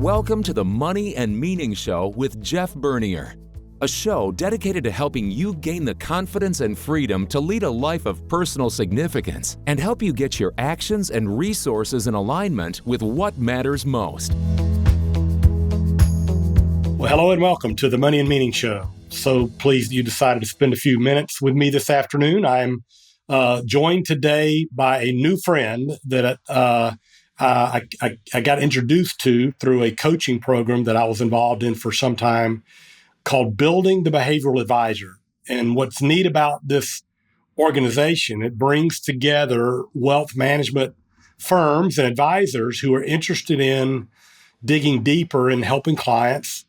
Welcome to the Money and Meaning Show with Jeff Bernier, a show dedicated to helping you gain the confidence and freedom to lead a life of personal significance and help you get your actions and resources in alignment with what matters most. Well, hello and welcome to the Money and Meaning Show. So pleased you decided to spend a few minutes with me this afternoon. I'm joined today by a new friend that I got introduced to through a coaching program that I was involved in for some time called Building the Behavioral Advisor. And what's neat about this organization, it brings together wealth management firms and advisors who are interested in digging deeper and helping clients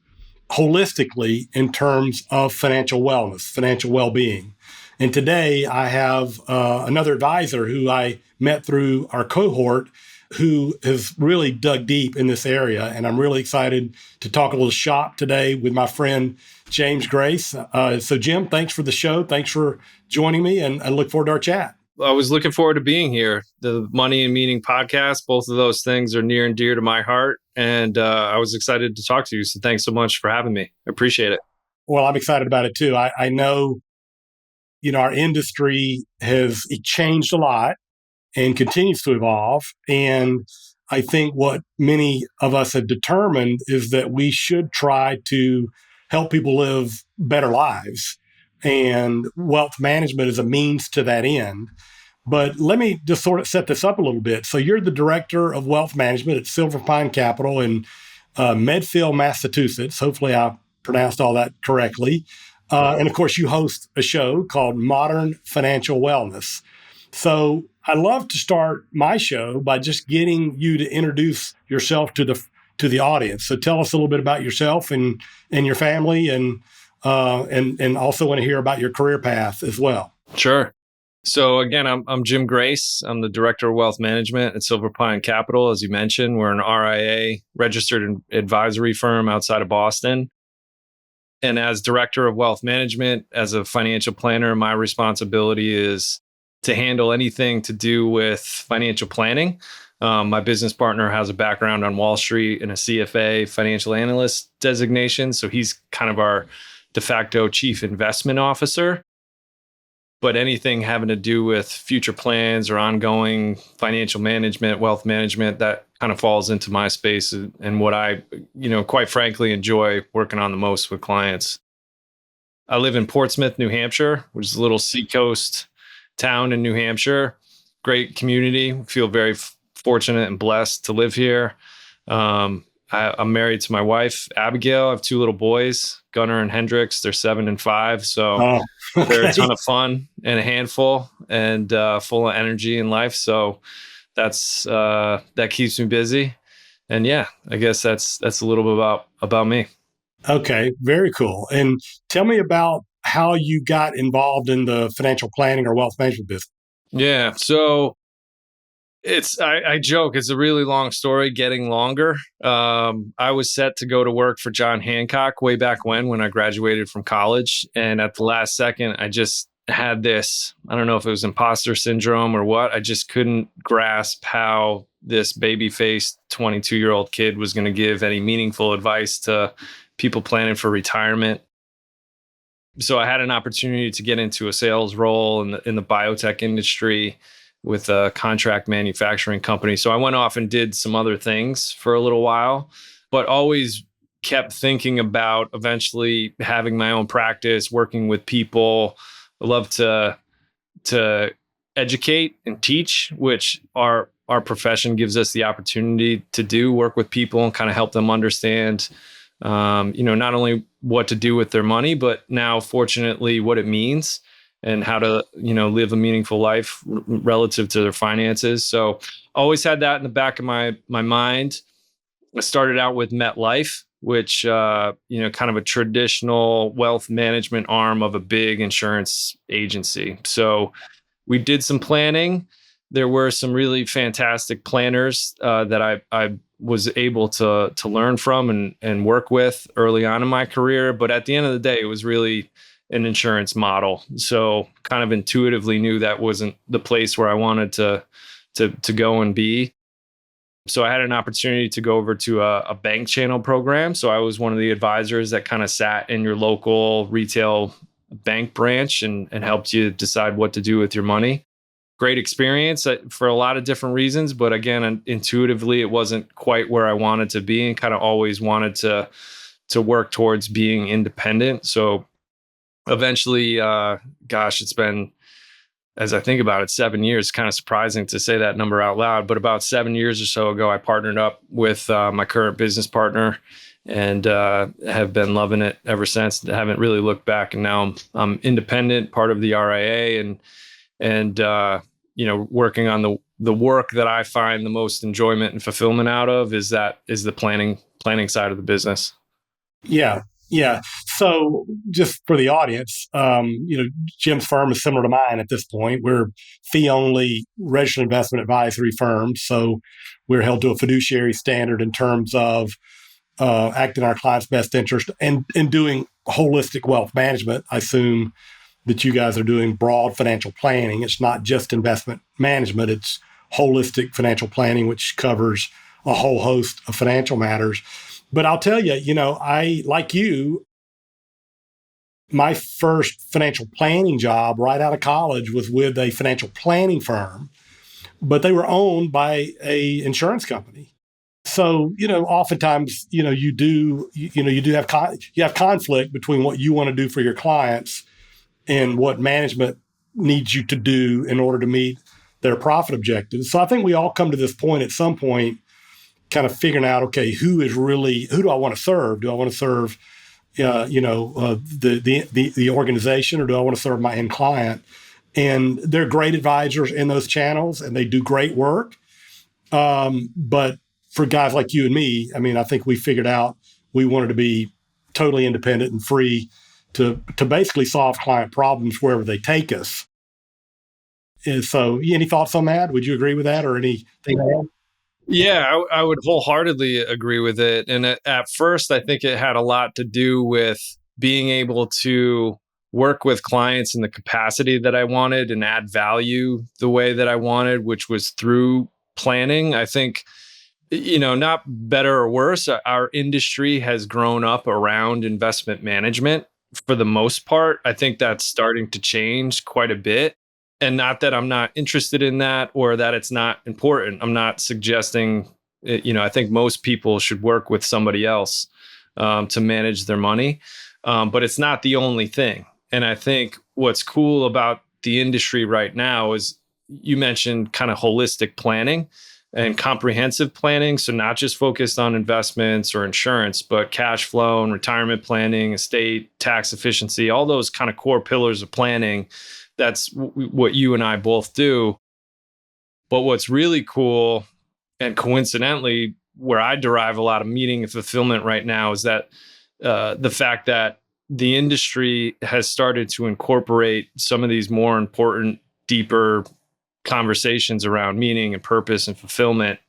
holistically in terms of financial wellness, financial well-being. And today I have another advisor who I met through our cohort who has really dug deep in this area. And I'm really excited to talk a little shop today with my friend, James Grace. So Jim, thanks for the show. Thanks for joining me, and I look forward to our chat. I was looking forward to being here. The Money and Meaning podcast, both of those things are near and dear to my heart. And I was excited to talk to you. So thanks so much for having me. I appreciate it. Well, I'm excited about it too. I know, our industry has changed a lot and continues to evolve. And I think what many of us have determined is that we should try to help people live better lives. And wealth management is a means to that end. But let me just sort of set this up a little bit. So you're the director of wealth management at Silver Pine Capital in Medfield, Massachusetts. Hopefully I pronounced all that correctly. And of course, you host a show called Modern Financial Wellness. So I love to start my show by just getting you to introduce yourself to the audience. So tell us a little bit about yourself and your family, and also want to hear about your career path as well. Sure. So again, I'm Jim Grace. I'm the director of wealth management at Silver Pine Capital. As you mentioned, we're an RIA registered advisory firm outside of Boston. And as director of wealth management, as a financial planner, my responsibility is to handle anything to do with financial planning. My business partner has a background on Wall Street and a CFA financial analyst designation. So he's kind of our de facto chief investment officer. But anything having to do with future plans or ongoing financial management, wealth management, that kind of falls into my space and what I, quite frankly, enjoy working on the most with clients. I live in Portsmouth, New Hampshire, which is a little seacoast town in New Hampshire. Great community. Feel very fortunate and blessed to live here. I'm married to my wife, Abigail. I have two little boys, Gunnar and Hendrix. They're 7 and 5. So they're a ton of fun and a handful and full of energy in life. So that keeps me busy. And yeah, I guess that's a little bit about me. Okay, very cool. And tell me about how you got involved in the financial planning or wealth management business. Yeah. So I joke, it's a really long story, getting longer. I was set to go to work for John Hancock way back when I graduated from college. And at the last second, I just had this, I don't know if it was imposter syndrome or what. I just couldn't grasp how this baby-faced 22-year-old kid was going to give any meaningful advice to people planning for retirement. So I had an opportunity to get into a sales role in the biotech industry with a contract manufacturing company. So I went off and did some other things for a little while, but always kept thinking about eventually having my own practice, working with people. I love to educate and teach, which our profession gives us the opportunity to do, work with people and kind of help them understand, not only what to do with their money, but now fortunately what it means and how to, live a meaningful life relative to their finances. So always had that in the back of my mind. I started out with MetLife, which, kind of a traditional wealth management arm of a big insurance agency. So we did some planning. There were some really fantastic planners that I was able to learn from and work with early on in my career. But at the end of the day, it was really an insurance model. So kind of intuitively knew that wasn't the place where I wanted to go and be. So I had an opportunity to go over to a bank channel program. So I was one of the advisors that kind of sat in your local retail bank branch and helped you decide what to do with your money. Great experience for a lot of different reasons. But again, intuitively, it wasn't quite where I wanted to be, and kind of always wanted to work towards being independent. So eventually, it's been, as I think about it, 7 years. Kind of surprising to say that number out loud, but about 7 years or so ago, I partnered up with my current business partner, and have been loving it ever since. I haven't really looked back, and now I'm independent, part of the RIA, and working on the work that I find the most enjoyment and fulfillment out of is the planning side of the business. Yeah. Yeah. So just for the audience, Jim's firm is similar to mine at this point. We're fee-only registered investment advisory firm. So we're held to a fiduciary standard in terms of acting in our client's best interest and doing holistic wealth management. I assume that you guys are doing broad financial planning. It's not just investment management. It's holistic financial planning, which covers a whole host of financial matters. But I'll tell you, I, like you, my first financial planning job right out of college was with a financial planning firm, but they were owned by a insurance company. So, oftentimes, you have conflict between what you want to do for your clients and what management needs you to do in order to meet their profit objectives. So I think we all come to this point at some point, kind of figuring out, okay, who do I want to serve? Do I want to serve, the organization, or do I want to serve my end client? And they're great advisors in those channels, and they do great work. But for guys like you and me, I think we figured out we wanted to be totally independent and free to basically solve client problems wherever they take us. And so, any thoughts on that? Would you agree with that, or anything else? Yeah, I would wholeheartedly agree with it. And at first, I think it had a lot to do with being able to work with clients in the capacity that I wanted and add value the way that I wanted, which was through planning. I think, not better or worse, our industry has grown up around investment management for the most part. I think that's starting to change quite a bit. And not that I'm not interested in that or that it's not important. I'm not suggesting, I think most people should work with somebody else to manage their money. But it's not the only thing. And I think what's cool about the industry right now is you mentioned kind of holistic planning and comprehensive planning. So not just focused on investments or insurance, but cash flow and retirement planning, estate, tax efficiency, all those kind of core pillars of planning. That's what you and I both do. But what's really cool, and coincidentally, where I derive a lot of meaning and fulfillment right now, is that the fact that the industry has started to incorporate some of these more important, deeper conversations around meaning and purpose and fulfillment.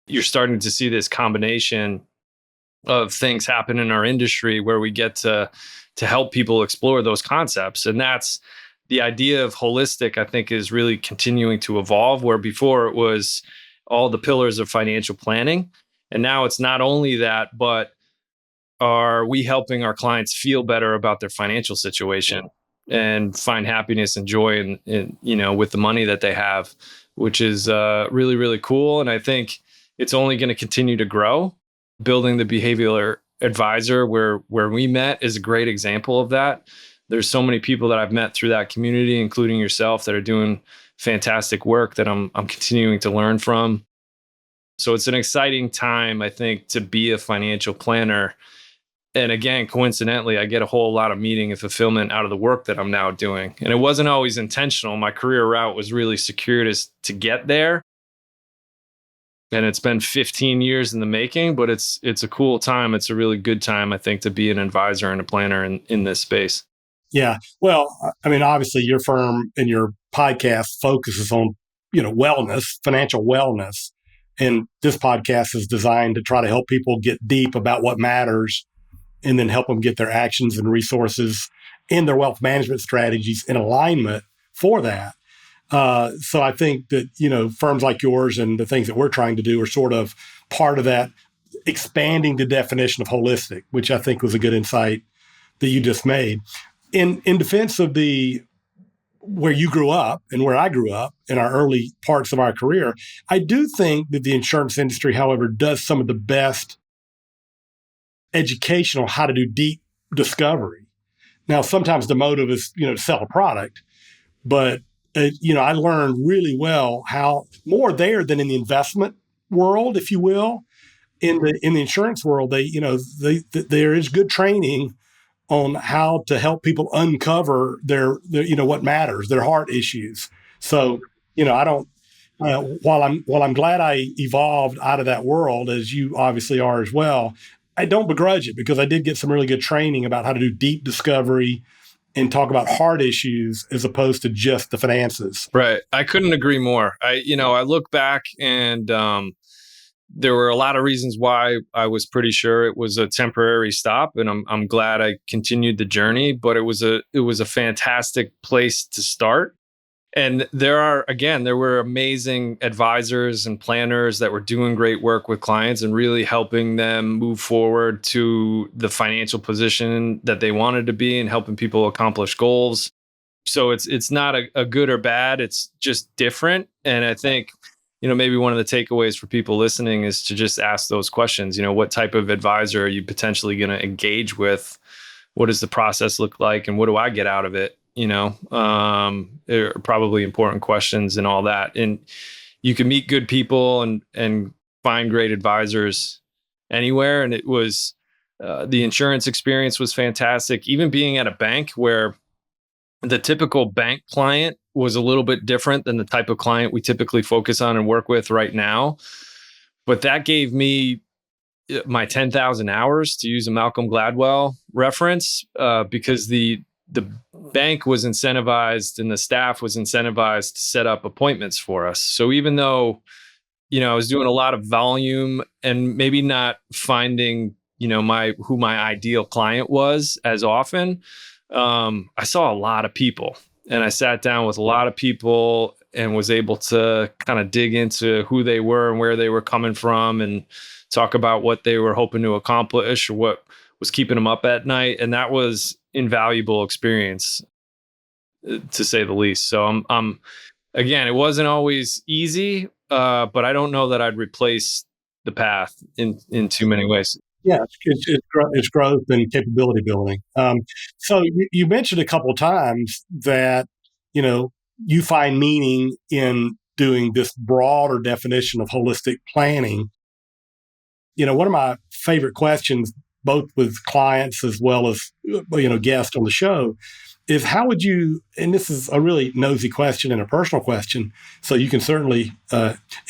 You're starting to see this combination of things happen in our industry where we get to help people explore those concepts. And that's the idea of holistic, I think, is really continuing to evolve, where before it was all the pillars of financial planning. And now it's not only that, but are we helping our clients feel better about their financial situation and find happiness and joy in with the money that they have, which is really, really cool. And I think it's only going to continue to grow. Building the behavioral advisor where we met is a great example of that. There's so many people that I've met through that community, including yourself, that are doing fantastic work that I'm continuing to learn from. So it's an exciting time, I think, to be a financial planner. And again, coincidentally, I get a whole lot of meaning and fulfillment out of the work that I'm now doing. And it wasn't always intentional. My career route was really circuitous to get there. And it's been 15 years in the making, but it's a cool time. It's a really good time, I think, to be an advisor and a planner in this space. Yeah. Well, obviously your firm and your podcast focuses on, wellness, financial wellness. And this podcast is designed to try to help people get deep about what matters and then help them get their actions and resources in their wealth management strategies in alignment for that. So I think that, firms like yours and the things that we're trying to do are sort of part of that expanding the definition of holistic, which I think was a good insight that you just made. In defense of the where you grew up and where I grew up in our early parts of our career, I do think that the insurance industry, however, does some of the best education on how to do deep discovery. Now, sometimes the motive is, to sell a product, but I learned really well how more there than in the investment world, if you will. In the insurance world, there is good training on how to help people uncover their what matters, their heart issues. So, I don't. While I'm glad I evolved out of that world, as you obviously are as well, I don't begrudge it because I did get some really good training about how to do deep discovery and talk about heart issues as opposed to just the finances. Right. I couldn't agree more. I look back and there were a lot of reasons why I was pretty sure it was a temporary stop, and I'm glad I continued the journey. But it was a fantastic place to start. And there were amazing advisors and planners that were doing great work with clients and really helping them move forward to the financial position that they wanted to be and helping people accomplish goals. So it's not a good or bad, it's just different. And I think, maybe one of the takeaways for people listening is to just ask those questions. What type of advisor are you potentially going to engage with? What does the process look like? And what do I get out of it? They're probably important questions and all that. And you can meet good people and find great advisors anywhere. And it was, the insurance experience was fantastic. Even being at a bank where the typical bank client was a little bit different than the type of client we typically focus on and work with right now. But that gave me my 10,000 hours, to use a Malcolm Gladwell reference, because the bank was incentivized and the staff was incentivized to set up appointments for us. So even though, I was doing a lot of volume and maybe not finding, who my ideal client was as often, I saw a lot of people and I sat down with a lot of people and was able to kind of dig into who they were and where they were coming from and talk about what they were hoping to accomplish or what was keeping them up at night. And that was invaluable experience, to say the least. So again, it wasn't always easy, but I don't know that I'd replace the path in too many ways. Yeah, it's growth and capability building. So you mentioned a couple of times that, you find meaning in doing this broader definition of holistic planning. One of my favorite questions, both with clients as well as, guests on the show, is how would you, and this is a really nosy question and a personal question, so you can certainly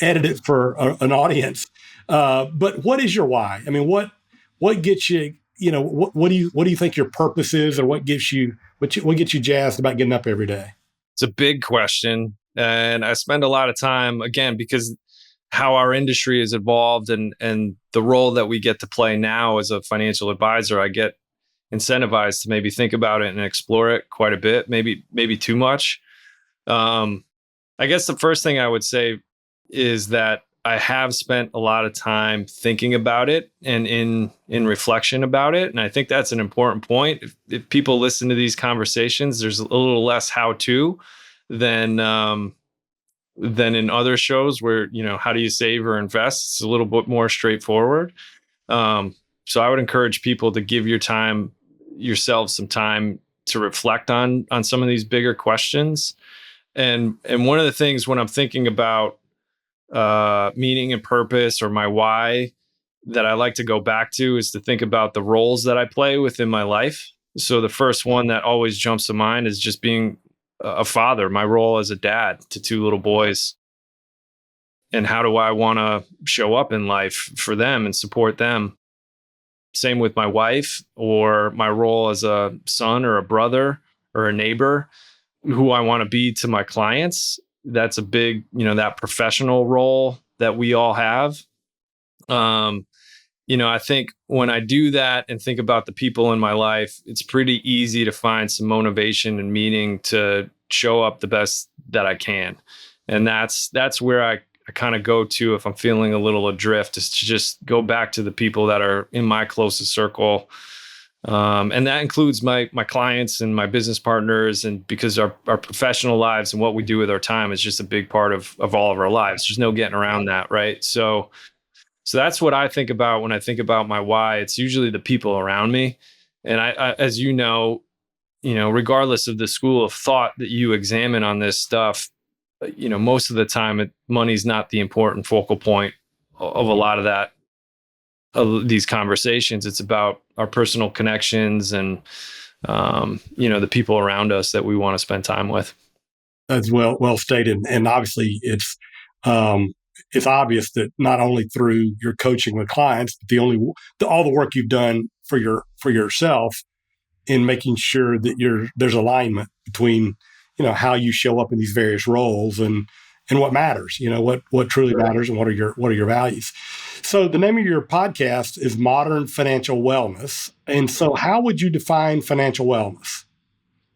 edit it for an audience. But what is your why? I mean, what gets you, what do you think your purpose is, or what gets you jazzed about getting up every day? It's a big question. And I spend a lot of time, again, because how our industry has evolved and the role that we get to play now as a financial advisor, I get incentivized to maybe think about it and explore it quite a bit, maybe too much. I guess the first thing I would say is that I have spent a lot of time thinking about it and in reflection about it. And I think that's an important point. If people listen to these conversations, there's a little less how-to than in other shows where, how do you save or invest? It's a little bit more straightforward. So I would encourage people to give yourself some time to reflect on some of these bigger questions. And one of the things when I'm thinking about meaning and purpose or my why that I like to go back to is to think about the roles that I play within my life. So the first one that always jumps to mind is just being a father, my role as a dad to two little boys. And how do I want to show up in life for them and support them? Same with my wife, or my role as a son or a brother or a neighbor, who I want to be to my clients. That's a big, that professional role that we all have. I think when I do that and think about the people in my life, it's pretty easy to find some motivation and meaning to show up the best that I can. And that's where I kind of go to if I'm feeling a little adrift, is to just go back to the people that are in my closest circle. And that includes my clients and my business partners, and because our professional lives and what we do with our time is just a big part of all of our lives. There's no getting around that, right? So that's what I think about when I think about my why. It's usually the people around me. And I as regardless of the school of thought that you examine on this stuff, most of the time money's not the important focal point of a lot of these conversations. It's about our personal connections and the people around us that we want to spend time with. That's well stated, and obviously it's obvious that not only through your coaching with clients, but all the work you've done for yourself in making sure that there's alignment between how you show up in these various roles and what matters, what truly matters, and what are your values. So the name of your podcast is Modern Financial Wellness. And so how would you define financial wellness?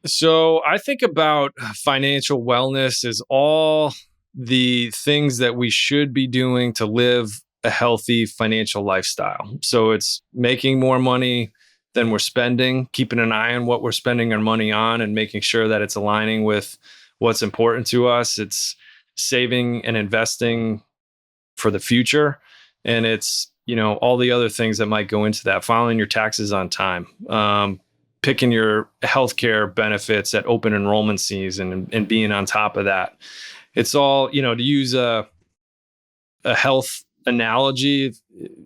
So I think about financial wellness as all the things that we should be doing to live a healthy financial lifestyle. So it's making more money than we're spending, keeping an eye on what we're spending our money on and making sure that it's aligning with what's important to us. It's saving and investing for the future. And it's, all the other things that might go into that, filing your taxes on time, picking your healthcare benefits at open enrollment season and being on top of that. It's all, to use a health analogy,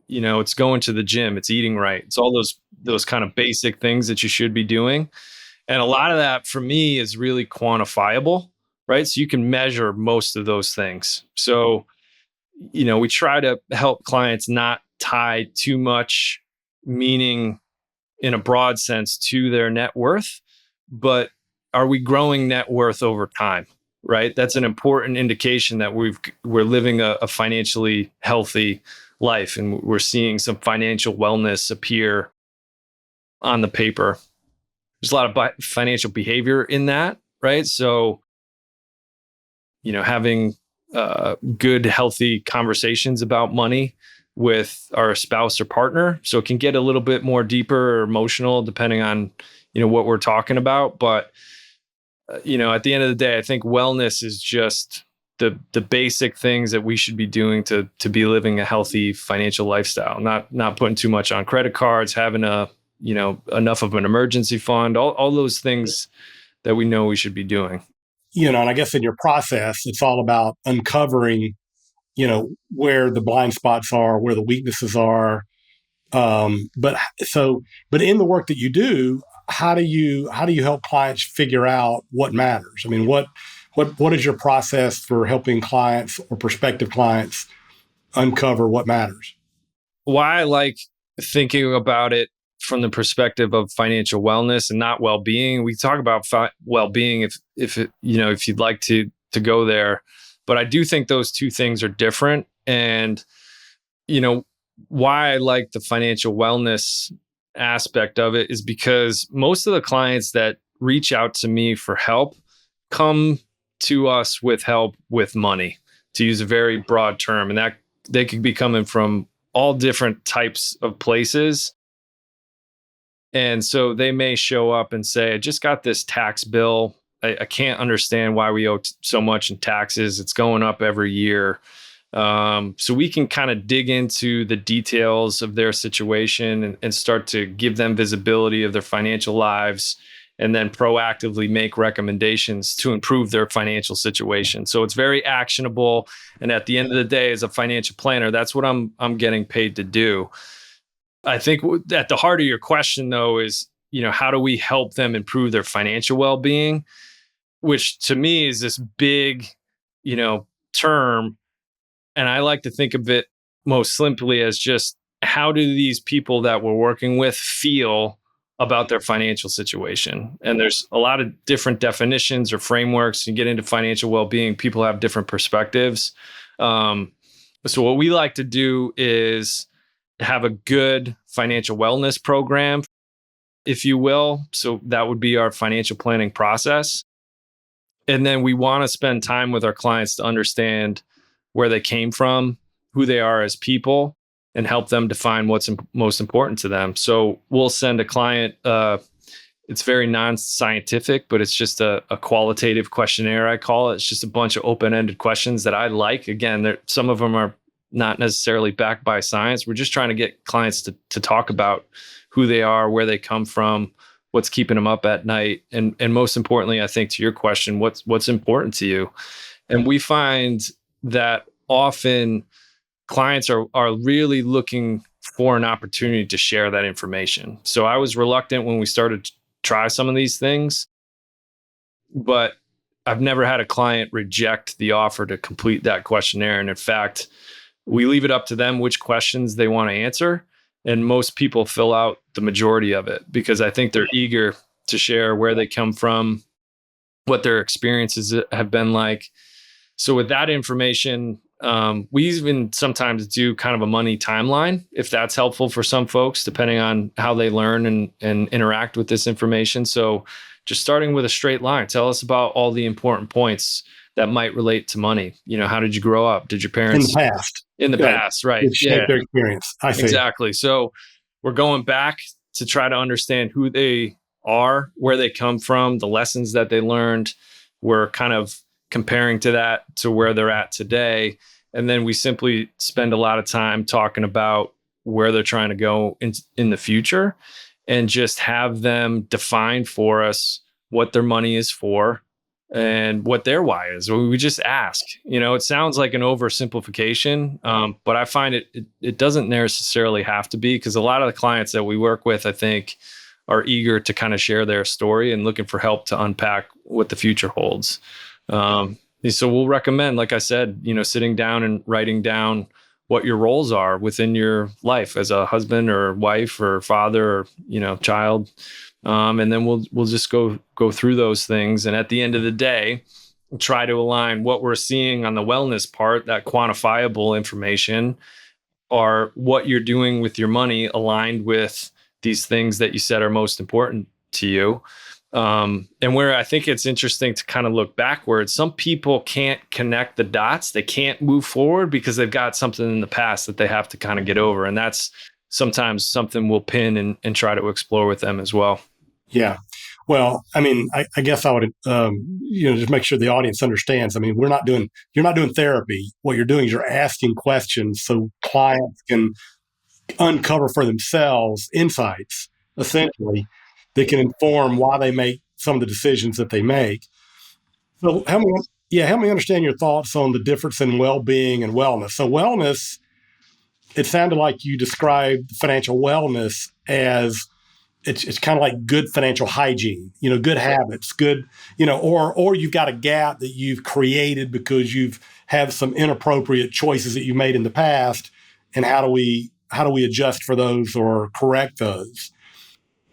it's going to the gym, it's eating right. It's all those kind of basic things that you should be doing. And a lot of that for me is really quantifiable, right? So you can measure most of those things. So, we try to help clients not tie too much meaning in a broad sense to their net worth, but are we growing net worth over time? Right? That's an important indication that we're living a financially healthy life, and we're seeing some financial wellness appear on the paper. There's a lot of financial behavior in that, right? So, having good, healthy conversations about money with our spouse or partner. So it can get a little bit more deeper or emotional depending on, what we're talking about. But at the end of the day, I think wellness is just the basic things that we should be doing to be living a healthy financial lifestyle. Not putting too much on credit cards, having enough of an emergency fund, all those things that we know we should be doing. And I guess in your process, it's all about uncovering, where the blind spots are, where the weaknesses are. But in the work that you do, how do you help clients figure out what matters? I mean, what is your process for helping clients or prospective clients uncover what matters? Why I like thinking about it from the perspective of financial wellness and not well-being. We talk about well-being if you'd like to go there, but I do think those two things are different. And why I like the financial wellness aspect of it is because most of the clients that reach out to me for help come to us with help with money, to use a very broad term, and that they could be coming from all different types of places. And so they may show up and say, I just got this tax bill. I can't understand why we owe so much in taxes. It's going up every year. So we can kind of dig into the details of their situation and start to give them visibility of their financial lives, and then proactively make recommendations to improve their financial situation. So it's very actionable. And at the end of the day, as a financial planner, that's what I'm getting paid to do. I think at the heart of your question, though, is, how do we help them improve their financial well-being, which to me is this big, term. And I like to think of it most simply as just, how do these people that we're working with feel about their financial situation? And there's a lot of different definitions or frameworks. You get into financial well-being, people have different perspectives. So what we like to do is have a good financial wellness program, if you will. So that would be our financial planning process. And then we want to spend time with our clients to understand where they came from, who they are as people, and help them define what's most important to them. So we'll send a client, it's very non-scientific, but it's just a qualitative questionnaire, I call it. It's just a bunch of open-ended questions that I like. Again, some of them are not necessarily backed by science. We're just trying to get clients to talk about who they are, where they come from, what's keeping them up at night, and most importantly, I think to your question, what's important to you. And we find that often clients are really looking for an opportunity to share that information. So I was reluctant when we started to try some of these things, but I've never had a client reject the offer to complete that questionnaire. And in fact, we leave it up to them which questions they want to answer. And most people fill out the majority of it because I think they're eager to share where they come from, what their experiences have been like. So with that information, we even sometimes do kind of a money timeline, if that's helpful for some folks, depending on how they learn and interact with this information. So just starting with a straight line, tell us about all the important points that might relate to money. How did you grow up? Did your parents in the past, right? It shaped their experience. I see. Exactly. So we're going back to try to understand who they are, where they come from, the lessons that they learned. We're kind of comparing to that to where they're at today. And then we simply spend a lot of time talking about where they're trying to go in the future and just have them define for us what their money is for and what their why is. We just ask. It sounds like an oversimplification, but I find it doesn't necessarily have to be, because a lot of the clients that we work with, I think, are eager to kind of share their story and looking for help to unpack what the future holds. So we'll recommend, like I said, sitting down and writing down what your roles are within your life as a husband or wife or father or, child. And then we'll just go through those things. And at the end of the day, we'll try to align what we're seeing on the wellness part, that quantifiable information, or what you're doing with your money aligned with these things that you said are most important to you. And where I think it's interesting to kind of look backwards, some people can't connect the dots. They can't move forward because they've got something in the past that they have to kind of get over. And that's sometimes something we'll pin and try to explore with them as well. Yeah. Well, I mean, I guess I would, just make sure the audience understands. I mean, you're not doing therapy. What you're doing is you're asking questions so clients can uncover for themselves insights, essentially, that can inform why they make some of the decisions that they make. So help me understand your thoughts on the difference in well-being and wellness. So wellness, it sounded like you described financial wellness as it's kind of like good financial hygiene, good habits, good, or you've got a gap that you've created because you've had some inappropriate choices that you made in the past. And how do we adjust for those or correct those?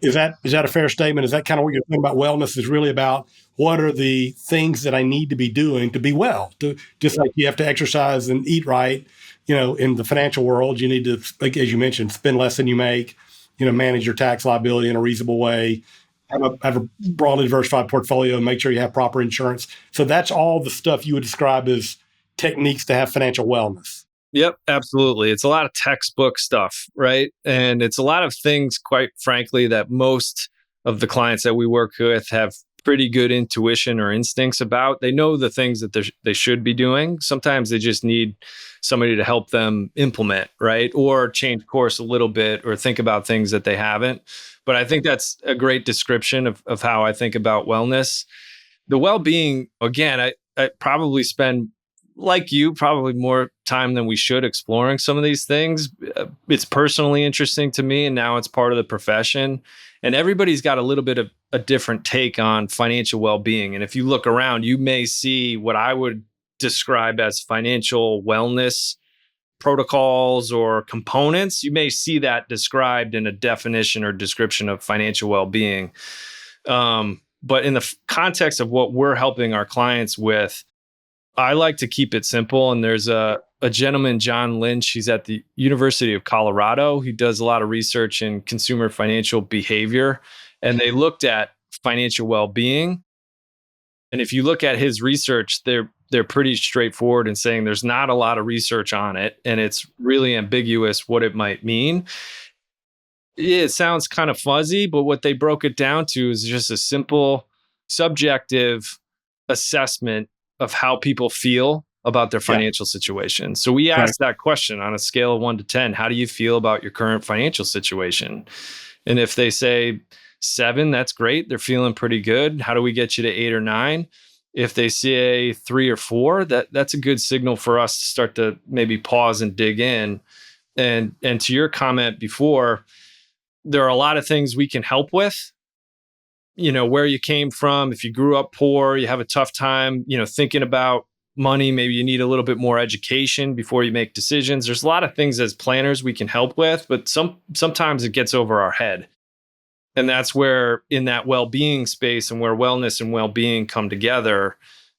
Is that a fair statement? Is that kind of what you're thinking about? Wellness is really about what are the things that I need to be doing to be well, just like you have to exercise and eat right. In the financial world, you need to, like, as you mentioned, spend less than you make, manage your tax liability in a reasonable way, have a broadly diversified portfolio, and make sure you have proper insurance. So that's all the stuff you would describe as techniques to have financial wellness. Yep, absolutely. It's a lot of textbook stuff, right? And it's a lot of things, quite frankly, that most of the clients that we work with have pretty good intuition or instincts about. They know the things that they should be doing. Sometimes they just need somebody to help them implement, right? Or change course a little bit or think about things that they haven't. But I think that's a great description of how I think about wellness. The well-being, again, I probably spend, like you, probably more time than we should exploring some of these things. It's personally interesting to me, and now it's part of the profession. And everybody's got a little bit of a different take on financial well-being. And if you look around, you may see what I would describe as financial wellness protocols or components. You may see that described in a definition or description of financial well-being. But in the context of what we're helping our clients with, I like to keep it simple. And there's a gentleman, John Lynch, he's at the University of Colorado. He does a lot of research in consumer financial behavior. And they looked at financial well-being And if you look at his research, they're pretty straightforward in saying there's not a lot of research on it, and it's really ambiguous what it might mean. It sounds kind of fuzzy, but what they broke it down to is just a simple subjective assessment of how people feel about their Yeah. financial situation. So we Right. asked that question on a scale of 1 to 10. How do you feel about your current financial situation? And if they say 7, that's great. They're feeling pretty good. How do we get you to 8 or 9? If they say 3 or 4, that's a good signal for us to start to maybe pause and dig in. And to your comment before, there are a lot of things we can help with. Where you came from, if you grew up poor, you have a tough time, thinking about money, maybe you need a little bit more education before you make decisions. There's a lot of things as planners we can help with, but sometimes it gets over our head. And that's where in that well-being space and where wellness and well-being come together,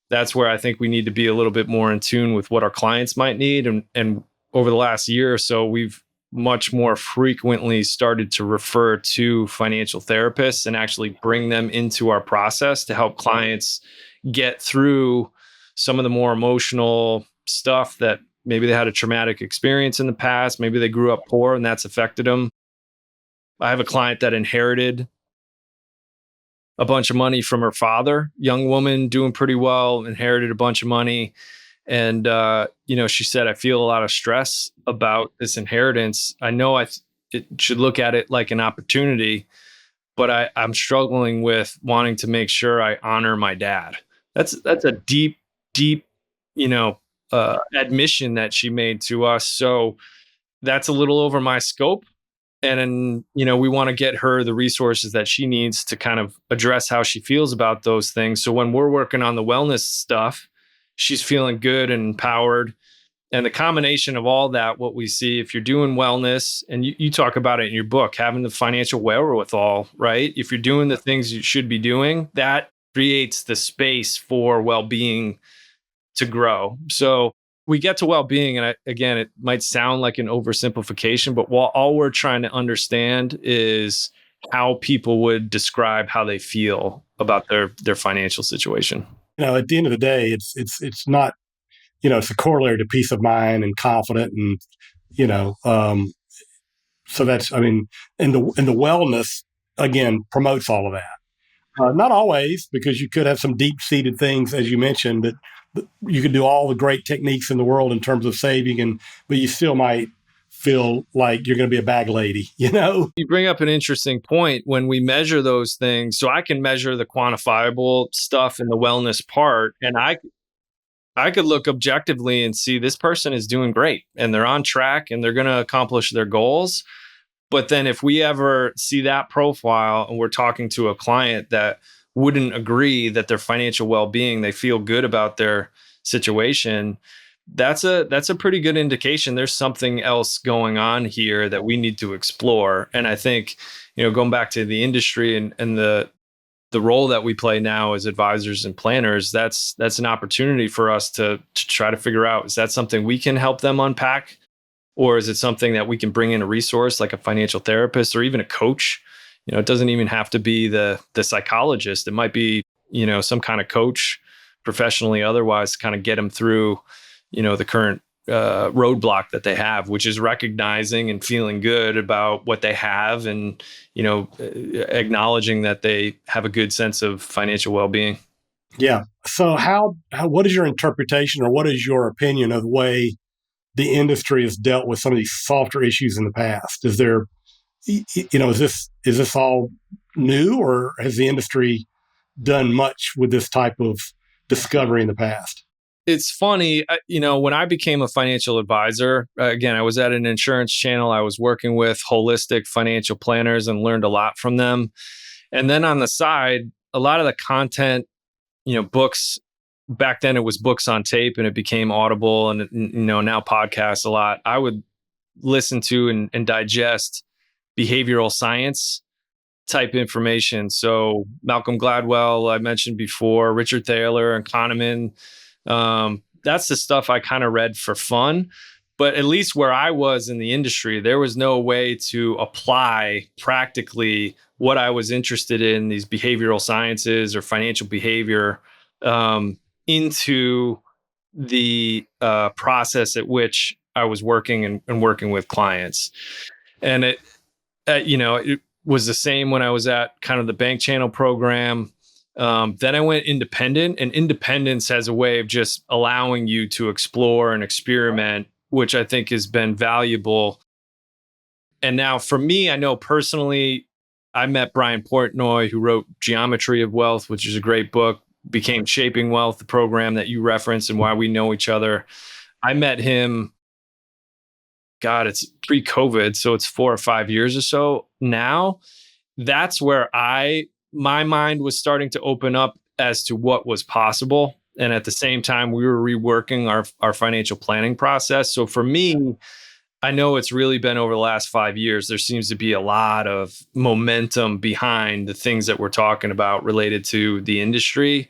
that's where I think we need to be a little bit more in tune with what our clients might need. And over the last year or so, we've much more frequently started to refer to financial therapists and actually bring them into our process to help clients get through some of the more emotional stuff that maybe they had a traumatic experience in the past. Maybe they grew up poor and that's affected them. I have a client that inherited a bunch of money from her father, young woman doing pretty well, inherited a bunch of money. And, she said, I feel a lot of stress about this inheritance. I know it should look at it like an opportunity, but I'm struggling with wanting to make sure I honor my dad. That's a deep, deep, admission that she made to us. So that's a little over my scope. And we want to get her the resources that she needs to kind of address how she feels about those things. So when we're working on the wellness stuff, she's feeling good and empowered. And the combination of all that, what we see, if you're doing wellness, and you talk about it in your book, having the financial wherewithal, right? If you're doing the things you should be doing, that creates the space for well-being to grow. So we get to well-being, and again, it might sound like an oversimplification, but all we're trying to understand is how people would describe how they feel about their financial situation. At the end of the day, it's not, it's a corollary to peace of mind and confident, and so that's, and the wellness again promotes all of that. Not always, because you could have some deep-seated things, as you mentioned, that you could do all the great techniques in the world in terms of saving, but you still might feel like you're going to be a bag lady, You bring up an interesting point when we measure those things. So I can measure the quantifiable stuff in the wellness part, and I could look objectively and see this person is doing great and they're on track and they're going to accomplish their goals. But then if we ever see that profile and we're talking to a client that wouldn't agree that their financial well-being, they feel good about their situation, that's a pretty good indication there's something else going on here that we need to explore. And I think, going back to the industry and the role that we play now as advisors and planners, that's an opportunity for us to try to figure out, is that something we can help them unpack? Or is it something that we can bring in a resource like a financial therapist or even a coach? It doesn't even have to be the psychologist. It might be, some kind of coach, professionally, otherwise, to kind of get them through, the current roadblock that they have, which is recognizing and feeling good about what they have and, acknowledging that they have a good sense of financial well-being. Yeah. So what is your interpretation, or what is your opinion of the way the industry has dealt with some of these softer issues in the past? Is there, is this all new, or has the industry done much with this type of discovery in the past? It's funny, when I became a financial advisor, again, I was at an insurance channel. I was working with holistic financial planners and learned a lot from them. And then on the side, a lot of the content, books, back then it was books on tape and it became Audible, and, now podcasts a lot. I would listen to and digest behavioral science type information. So Malcolm Gladwell, I mentioned before, Richard Thaler and Kahneman. That's the stuff I kind of read for fun. But at least where I was in the industry, there was no way to apply practically what I was interested in, these behavioral sciences or financial behavior, into the process at which I was working and working with clients. And it was the same when I was at kind of the bank channel program. Then I went independent, and independence has a way of just allowing you to explore and experiment, which I think has been valuable. And now for me, I know personally, I met Brian Portnoy, who wrote Geometry of Wealth, which is a great book, became Shaping Wealth, the program that you referenced and why we know each other. I met him, God, it's pre-COVID, so it's 4 or 5 years or so now. That's where my mind was starting to open up as to what was possible. And at the same time, we were reworking our financial planning process. So for me, I know it's really been over the last 5 years. There seems to be a lot of momentum behind the things that we're talking about related to the industry.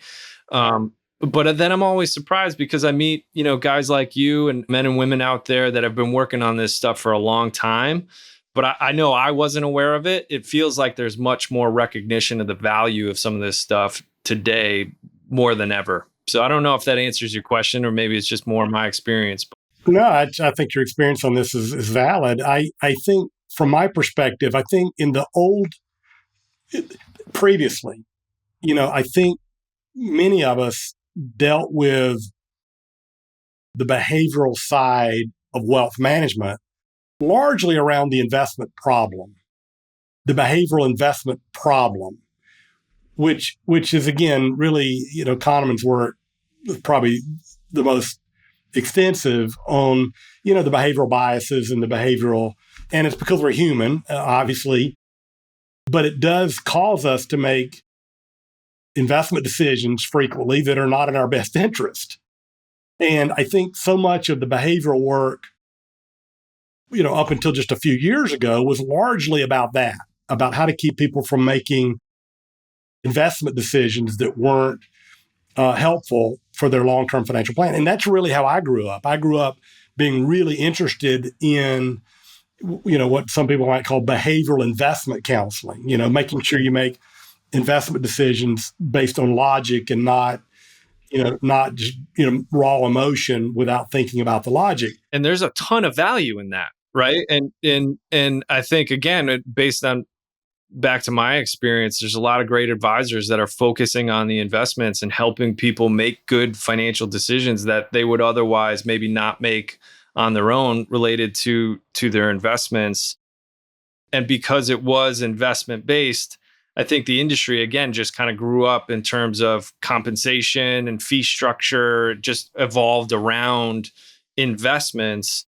But then I'm always surprised because I meet, guys like you and men and women out there that have been working on this stuff for a long time. But I know I wasn't aware of it. It feels like there's much more recognition of the value of some of this stuff today more than ever. So I don't know if that answers your question, or maybe it's just more my experience. No, I think your experience on this is valid. I think from my perspective, I think in the previously, I think many of us dealt with the behavioral side of wealth management largely around the investment problem, the behavioral investment problem, which is again really, Kahneman's work was probably the most extensive on, the behavioral biases and the behavioral, and it's because we're human, obviously, but it does cause us to make investment decisions frequently that are not in our best interest. And I think so much of the behavioral work, up until just a few years ago was largely about that, about how to keep people from making investment decisions that weren't helpful for their long-term financial plan. And that's really how I grew up. I grew up being really interested in, what some people might call behavioral investment counseling, making sure you make investment decisions based on logic and not just, raw emotion without thinking about the logic. And there's a ton of value in that, right? And I think, again, based on back to my experience, there's a lot of great advisors that are focusing on the investments and helping people make good financial decisions that they would otherwise maybe not make on their own related to their investments. And because it was investment based, I think the industry, again, just kind of grew up in terms of compensation and fee structure, just evolved around investments.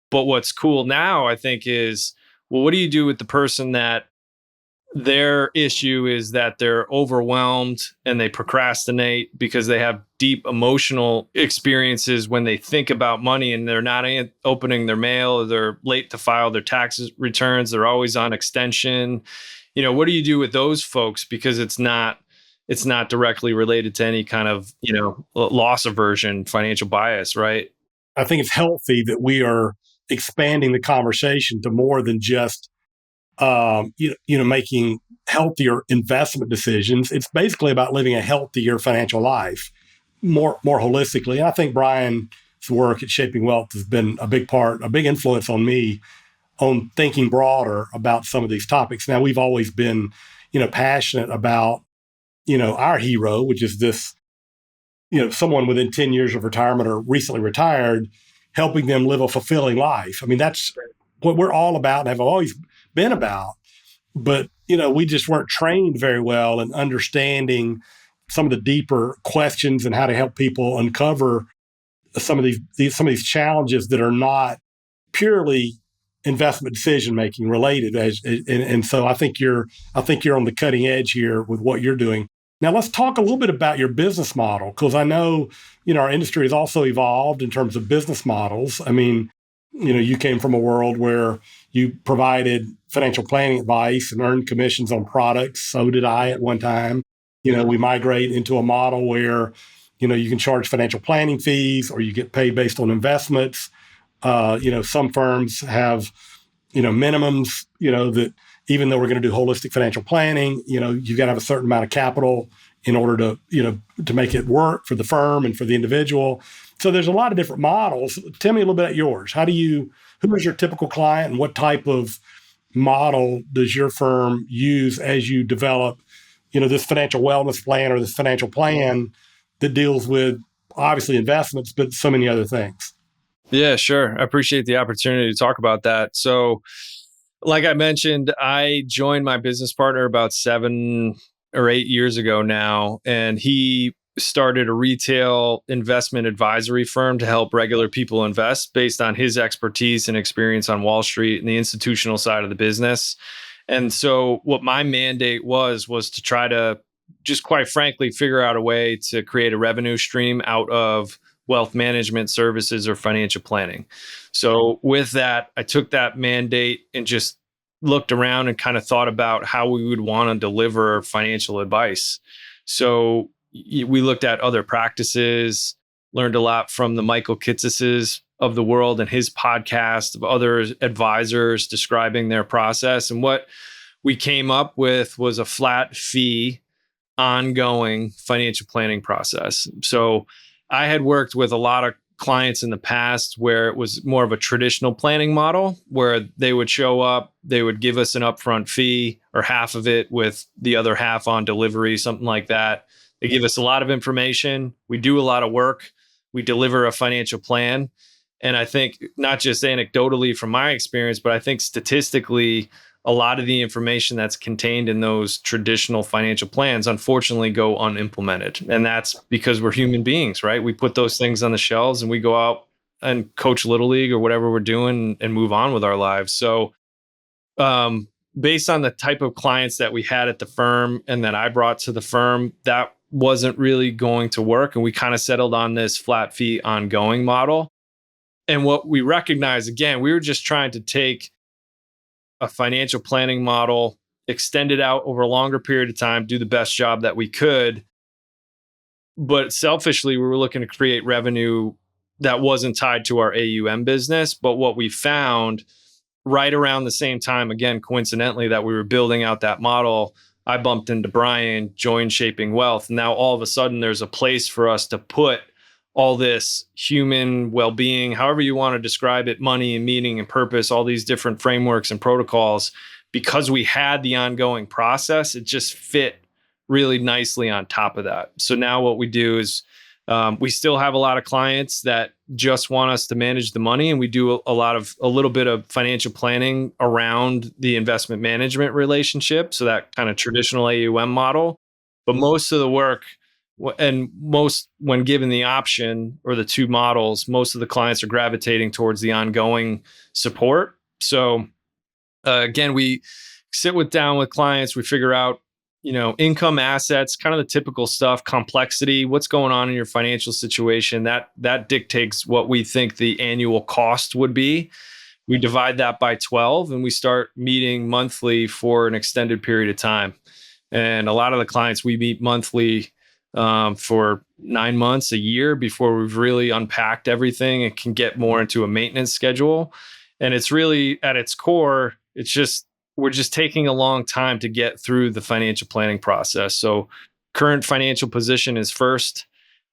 But what's cool now, I think, is, well, what do you do with the person that their issue is that they're overwhelmed and they procrastinate because they have deep emotional experiences when they think about money, and they're not opening their mail, or they're late to file their tax returns, they're always on extension. What do you do with those folks? Because it's not directly related to any kind of, loss aversion, financial bias, right? I think it's healthy that we are expanding the conversation to more than just making healthier investment decisions. It's basically about living a healthier financial life more holistically. And I think Brian's work at Shaping Wealth has been a big influence on me on thinking broader about some of these topics. Now, we've always been, passionate about, our hero, which is this, someone within 10 years of retirement or recently retired, helping them live a fulfilling life. I mean, that's what we're all about and have always been about. But, we just weren't trained very well in understanding some of the deeper questions and how to help people uncover some of these challenges that are not purely investment decision making related. And so I think you're on the cutting edge here with what you're doing. Now let's talk a little bit about your business model, because I know, our industry has also evolved in terms of business models. I mean, you came from a world where you provided financial planning advice and earned commissions on products. So did I at one time. We migrate into a model where, you can charge financial planning fees or you get paid based on investments. Some firms have, minimums, that even though we're going to do holistic financial planning, you've got to have a certain amount of capital in order to, to make it work for the firm and for the individual. So there's a lot of different models. Tell me a little bit about yours. Who is your typical client, and what type of model does your firm use as you develop, this financial wellness plan or this financial plan that deals with obviously investments, but so many other things? Yeah, sure. I appreciate the opportunity to talk about that. So, like I mentioned, I joined my business partner about 7 or 8 years ago now, and he started a retail investment advisory firm to help regular people invest based on his expertise and experience on Wall Street and the institutional side of the business. And so what my mandate was to try to just quite frankly figure out a way to create a revenue stream out of wealth management services or financial planning. So with that, I took that mandate and just looked around and kind of thought about how we would want to deliver financial advice. So we looked at other practices, learned a lot from the Michael Kitceses of the world and his podcast of other advisors describing their process. And what we came up with was a flat fee, ongoing financial planning process. So I had worked with a lot of clients in the past where it was more of a traditional planning model where they would show up, they would give us an upfront fee or half of it with the other half on delivery, something like that. They give us a lot of information. We do a lot of work. We deliver a financial plan. And I think not just anecdotally from my experience, but I think statistically, a lot of the information that's contained in those traditional financial plans, unfortunately, go unimplemented. And that's because we're human beings, right? We put those things on the shelves and we go out and coach Little League or whatever we're doing and move on with our lives. So, based on the type of clients that we had at the firm and that I brought to the firm, that wasn't really going to work. And we kind of settled on this flat fee ongoing model. And what we recognized, again, we were just trying to take a financial planning model, extend it out over a longer period of time, do the best job that we could. But selfishly, we were looking to create revenue that wasn't tied to our AUM business. But what we found right around the same time, again, coincidentally, that we were building out that model, I bumped into Brian, joined Shaping Wealth. Now, all of a sudden, there's a place for us to put all this human well-being, however you want to describe it, money and meaning and purpose, all these different frameworks and protocols. Because we had the ongoing process, it just fit really nicely on top of that. So now what we do is we still have a lot of clients that just want us to manage the money, and we do a little bit of financial planning around the investment management relationship. So that kind of traditional AUM model. But most of the work, and most, when given the option or the two models, most of the clients are gravitating towards the ongoing support. So again, we sit down with clients, we figure out, income, assets, kind of the typical stuff, complexity, what's going on in your financial situation. That dictates what we think the annual cost would be. We divide that by 12 and we start meeting monthly for an extended period of time. And a lot of the clients we meet monthly for 9 months, a year, before we've really unpacked everything and can get more into a maintenance schedule. And it's really at its core, we're just taking a long time to get through the financial planning process. So current financial position is first.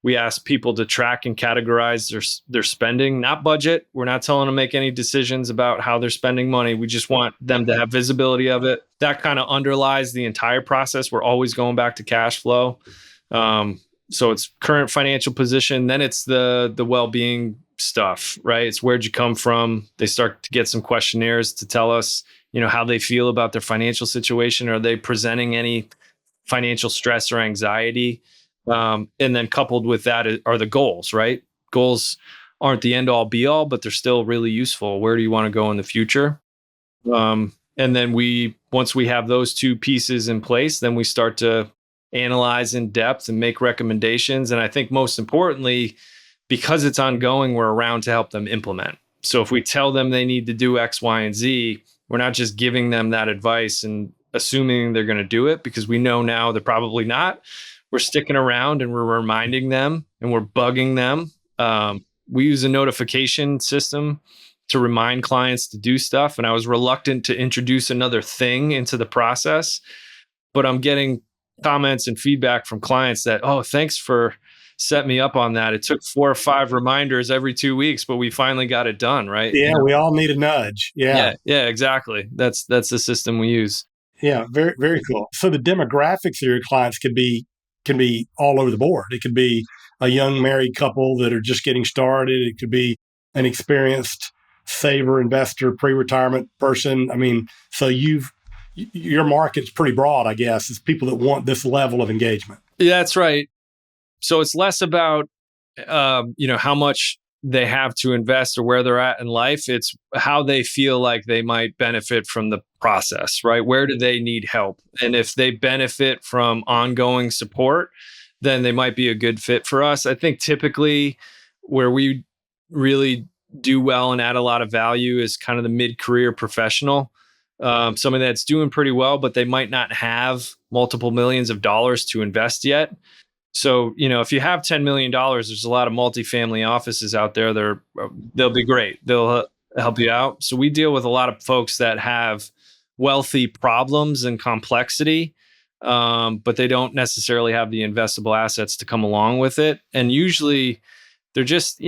We ask people to track and categorize their spending, not budget. We're not telling them to make any decisions about how they're spending money. We just want them to have visibility of it. That kind of underlies the entire process. We're always going back to cash flow. So it's current financial position. Then it's the well-being stuff, right? It's where'd you come from? They start to get some questionnaires to tell us, how they feel about their financial situation. Are they presenting any financial stress or anxiety? And then coupled with that are the goals, right? Goals aren't the end all be all, but they're still really useful. Where do you want to go in the future? And then once we have those two pieces in place, then we start to analyze in depth and make recommendations. And I think most importantly, because it's ongoing, we're around to help them implement. So if we tell them they need to do X, Y, and Z, we're not just giving them that advice and assuming they're going to do it, because we know now they're probably not. We're sticking around and we're reminding them and we're bugging them. We use a notification system to remind clients to do stuff. And I was reluctant to introduce another thing into the process, but I'm getting comments and feedback from clients that, oh, thanks for setting me up on that. It took 4 or 5 reminders every 2 weeks, but we finally got it done, right? Yeah, we all need a nudge. Yeah. Yeah, exactly. That's the system we use. Yeah, very, very cool. So the demographics of your clients can be all over the board. It could be a young married couple that are just getting started. It could be an experienced saver, investor, pre-retirement person. I mean, so your market's pretty broad, I guess. It's people that want this level of engagement. Yeah, that's right. So it's less about how much they have to invest or where they're at in life. It's how they feel like they might benefit from the process, right? Where do they need help? And if they benefit from ongoing support, then they might be a good fit for us. I think typically where we really do well and add a lot of value is kind of the mid-career professional. Somebody that's doing pretty well, but they might not have multiple millions of dollars to invest yet. So, if you have $10 million, there's a lot of multifamily offices out there. They'll be great. They'll help you out. So we deal with a lot of folks that have wealthy problems and complexity, but they don't necessarily have the investable assets to come along with it. And usually they're just,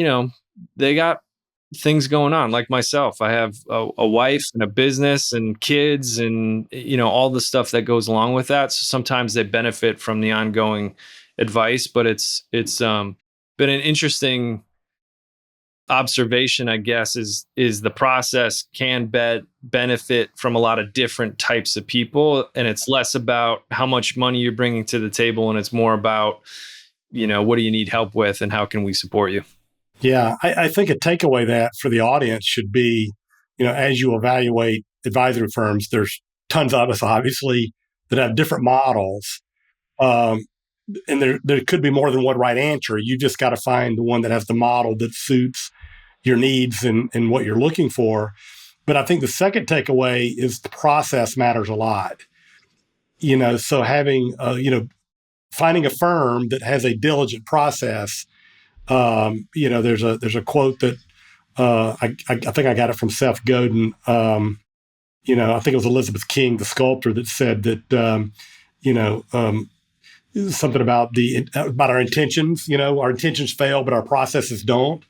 they got things going on. Like myself, I have a wife and a business and kids and, all the stuff that goes along with that. So sometimes they benefit from the ongoing advice, but it's been an interesting observation, I guess, is the process can benefit from a lot of different types of people, and it's less about how much money you're bringing to the table, and it's more about what do you need help with, and how can we support you. Yeah, I think a takeaway that for the audience should be, as you evaluate advisory firms, there's tons of us obviously that have different models. And there could be more than one right answer. You just got to find the one that has the model that suits your needs and what you're looking for. But I think the second takeaway is the process matters a lot. So having, finding a firm that has a diligent process. There's a quote that I think I got it from Seth Godin. I think it was Elizabeth King, the sculptor, that said that, something about our intentions. Our intentions fail, but our processes don't.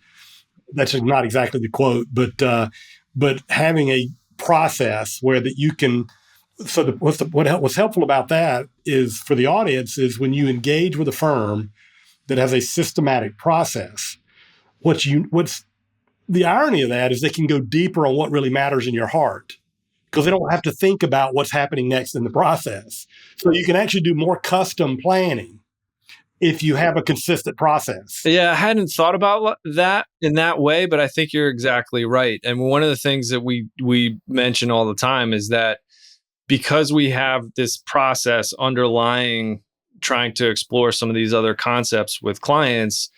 That's not exactly the quote, but having a process where that you can. So what's helpful about that is for the audience is when you engage with a firm that has a systematic process. What's the irony of that is they can go deeper on what really matters in your heart, because they don't have to think about what's happening next in the process. So you can actually do more custom planning if you have a consistent process. Yeah, I hadn't thought about that in that way, but I think you're exactly right. And one of the things that we mention all the time is that because we have this process underlying trying to explore some of these other concepts with clients,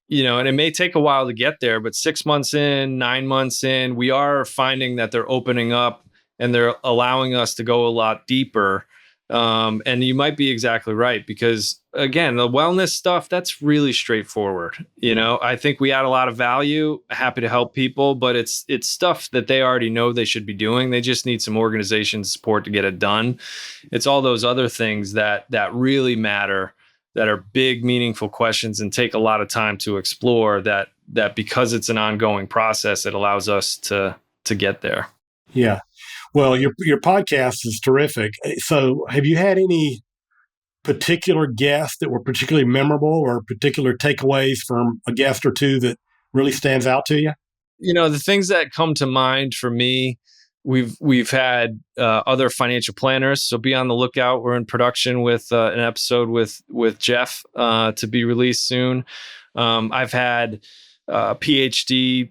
and it may take a while to get there, but 6 months in, 9 months in, we are finding that they're opening up and they're allowing us to go a lot deeper. And you might be exactly right, because again, the wellness stuff, that's really straightforward. I think we add a lot of value, happy to help people, but it's stuff that they already know they should be doing. They just need some organization support to get it done. It's all those other things that really matter, that are big, meaningful questions and take a lot of time to explore, that because it's an ongoing process, it allows us to get there. Yeah. Well, your podcast is terrific. So have you had any particular guests that were particularly memorable or particular takeaways from a guest or two that really stands out to you? The things that come to mind for me, we've had other financial planners, so be on the lookout. We're in production with an episode with Jeff to be released soon. I've had PhD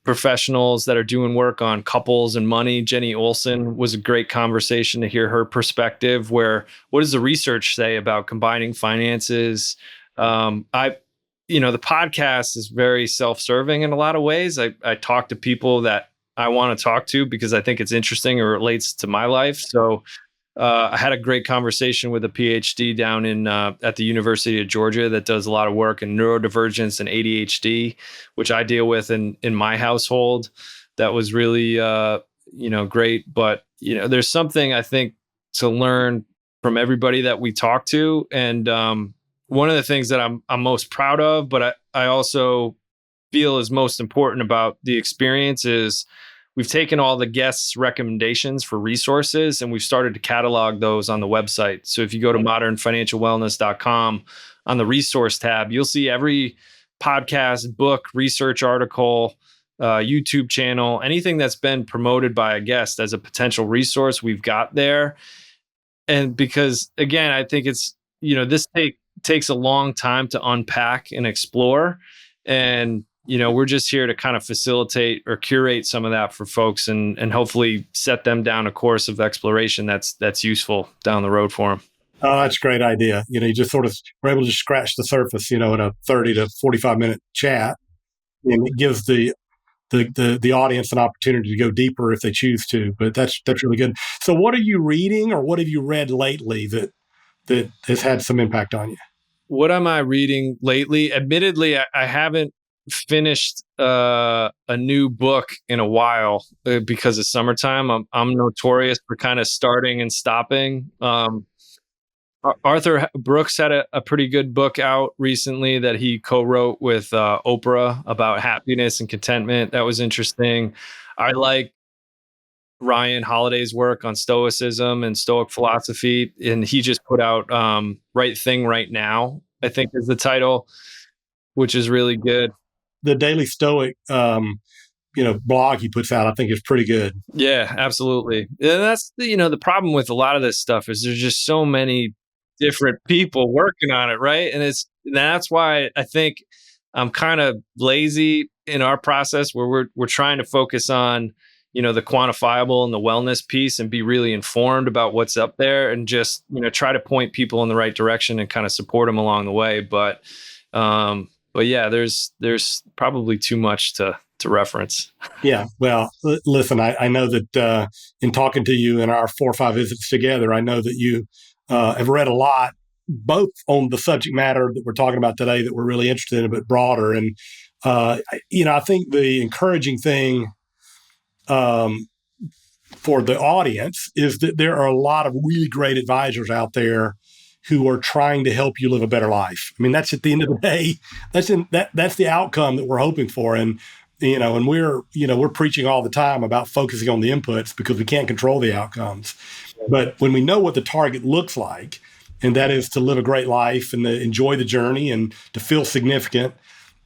professionals that are doing work on couples and money. Jenny Olson was a great conversation to hear her perspective. What does the research say about combining finances? The podcast is very self-serving in a lot of ways. I talk to people that I want to talk to because I think it's interesting or relates to my life. So I had a great conversation with a PhD down at the University of Georgia that does a lot of work in neurodivergence and ADHD, which I deal with in my household. That was really great. But there's something I think to learn from everybody that we talk to. And one of the things that I'm most proud of, but I also feel is most important about the experience is we've taken all the guests' recommendations for resources and we've started to catalog those on the website. So if you go to modernfinancialwellness.com on the resource tab, you'll see every podcast, book, research article, YouTube channel, anything that's been promoted by a guest as a potential resource, we've got there. And because again, I think it's, this takes a long time to unpack and explore. And, we're just here to kind of facilitate or curate some of that for folks and hopefully set them down a course of exploration that's useful down the road for them. Oh, that's a great idea. You just sort of were able to scratch the surface, in a 30 to 45 minute chat. And it gives the audience an opportunity to go deeper if they choose to. But that's really good. So what are you reading or what have you read lately that has had some impact on you? What am I reading lately? Admittedly, I haven't finished a new book in a while because it's summertime. I'm notorious for kind of starting and stopping. Arthur Brooks had a pretty good book out recently that he co-wrote with Oprah about happiness and contentment. That was interesting. I like Ryan Holiday's work on Stoicism and Stoic philosophy, and he just put out Right Thing Right Now, I think is the title, which is really good. The Daily Stoic, blog he puts out, I think is pretty good. Yeah, absolutely. And that's the problem with a lot of this stuff is there's just so many different people working on it, right? And that's why I think I'm kind of lazy in our process where we're trying to focus on the quantifiable and the wellness piece and be really informed about what's up there and just try to point people in the right direction and kind of support them along the way. But yeah, there's probably too much to reference. Yeah. Well, listen, I know that in talking to you in our 4 or 5 visits together, I know that you have read a lot, both on the subject matter that we're talking about today that we're really interested in, but broader. And, I think the encouraging thing for the audience is that there are a lot of really great advisors out there who are trying to help you live a better life. I mean, that's at the end of the day, that's the outcome that we're hoping for. And, and we're preaching all the time about focusing on the inputs because we can't control the outcomes. But when we know what the target looks like, and that is to live a great life and to enjoy the journey and to feel significant,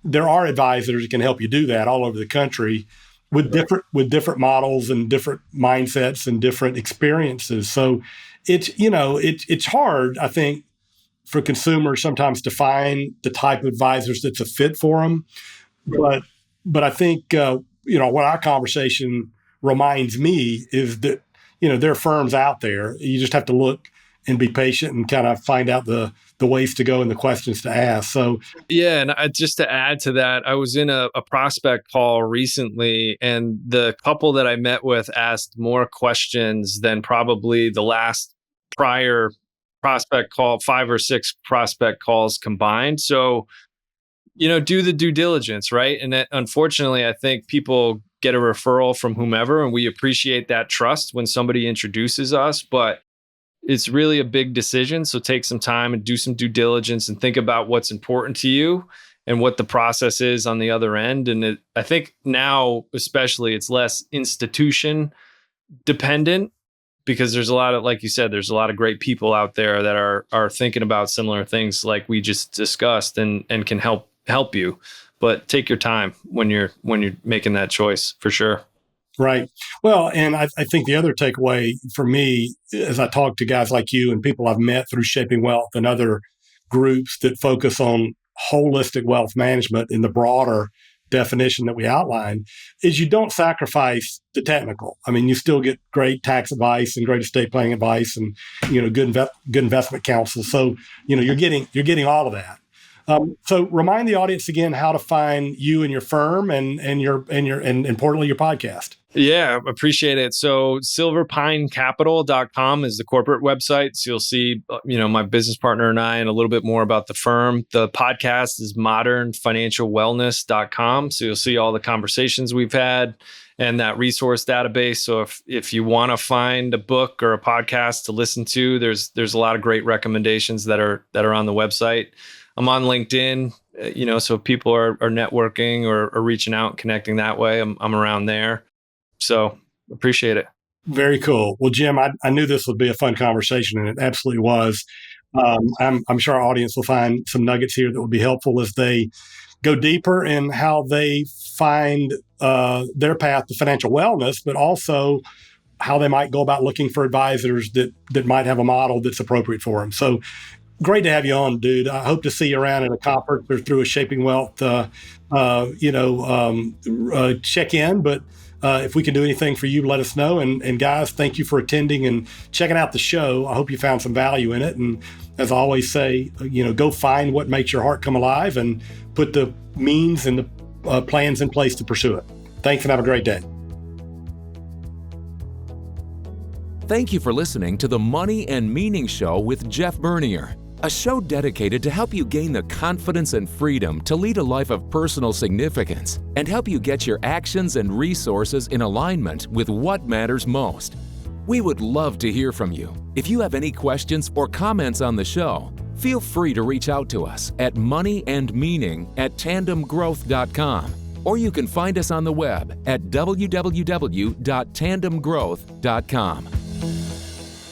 there are advisors that can help you do that all over the country with different models and different mindsets and different experiences. So it's hard, I think, for consumers sometimes to find the type of advisors that's a fit for them. But I think what our conversation reminds me is that there are firms out there. You just have to look and be patient and kind of find out the ways to go and the questions to ask. So yeah, and just to add to that, I was in a prospect call recently, and the couple that I met with asked more questions than probably the last prior prospect call, 5 or 6 prospect calls combined. So do the due diligence, right? And that, unfortunately, I think people get a referral from whomever, and we appreciate that trust when somebody introduces us, but it's really a big decision. So take some time and do some due diligence and think about what's important to you and what the process is on the other end. And I think now, especially, it's less institution dependent because there's a lot of, like you said, there's a lot of great people out there that are thinking about similar things like we just discussed and can help you. But take your time when you're making that choice, for sure. Right. Well, and I think the other takeaway for me, as I talk to guys like you and people I've met through Shaping Wealth and other groups that focus on holistic wealth management in the broader definition that we outlined, is you don't sacrifice the technical. I mean, you still get great tax advice and great estate planning advice and good investment counsel. So you're getting all of that. So remind the audience again how to find you and your firm and importantly your podcast. Yeah, appreciate it. So silverpinecapital.com is the corporate website. So you'll see, my business partner and I, and a little bit more about the firm. The podcast is modernfinancialwellness.com. So you'll see all the conversations we've had and that resource database. So if you want to find a book or a podcast to listen to, there's a lot of great recommendations that are on the website. I'm on LinkedIn, so if people are networking or reaching out and connecting that way, I'm around there. So appreciate it. Very cool. Well, Jim, I knew this would be a fun conversation, and it absolutely was. I'm sure our audience will find some nuggets here that will be helpful as they go deeper in how they find their path to financial wellness, but also how they might go about looking for advisors that might have a model that's appropriate for them. So great to have you on, dude. I hope to see you around at a conference or through a Shaping Wealth, check-in. But if we can do anything for you, let us know. And guys, thank you for attending and checking out the show. I hope you found some value in it. And as I always say, go find what makes your heart come alive and put the means and the plans in place to pursue it. Thanks and have a great day. Thank you for listening to the Money and Meaning Show with Jeff Bernier, a show dedicated to help you gain the confidence and freedom to lead a life of personal significance and help you get your actions and resources in alignment with what matters most. We would love to hear from you. If you have any questions or comments on the show, feel free to reach out to us at moneyandmeaning@tandemgrowth.com, or you can find us on the web at www.tandemgrowth.com.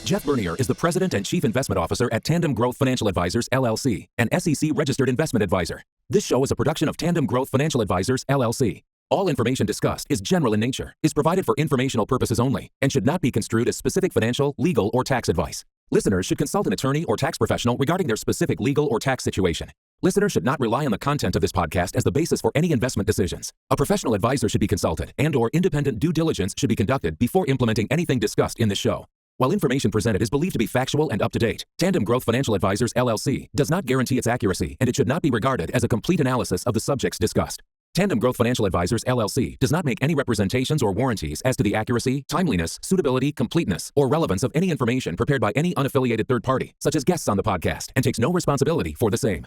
Jeff Bernier is the President and Chief Investment Officer at Tandem Growth Financial Advisors, LLC, an SEC-registered investment advisor. This show is a production of Tandem Growth Financial Advisors, LLC. All information discussed is general in nature, is provided for informational purposes only, and should not be construed as specific financial, legal, or tax advice. Listeners should consult an attorney or tax professional regarding their specific legal or tax situation. Listeners should not rely on the content of this podcast as the basis for any investment decisions. A professional advisor should be consulted and/or independent due diligence should be conducted before implementing anything discussed in this show. While information presented is believed to be factual and up-to-date, Tandem Growth Financial Advisors, LLC, does not guarantee its accuracy, and it should not be regarded as a complete analysis of the subjects discussed. Tandem Growth Financial Advisors, LLC, does not make any representations or warranties as to the accuracy, timeliness, suitability, completeness, or relevance of any information prepared by any unaffiliated third party, such as guests on the podcast, and takes no responsibility for the same.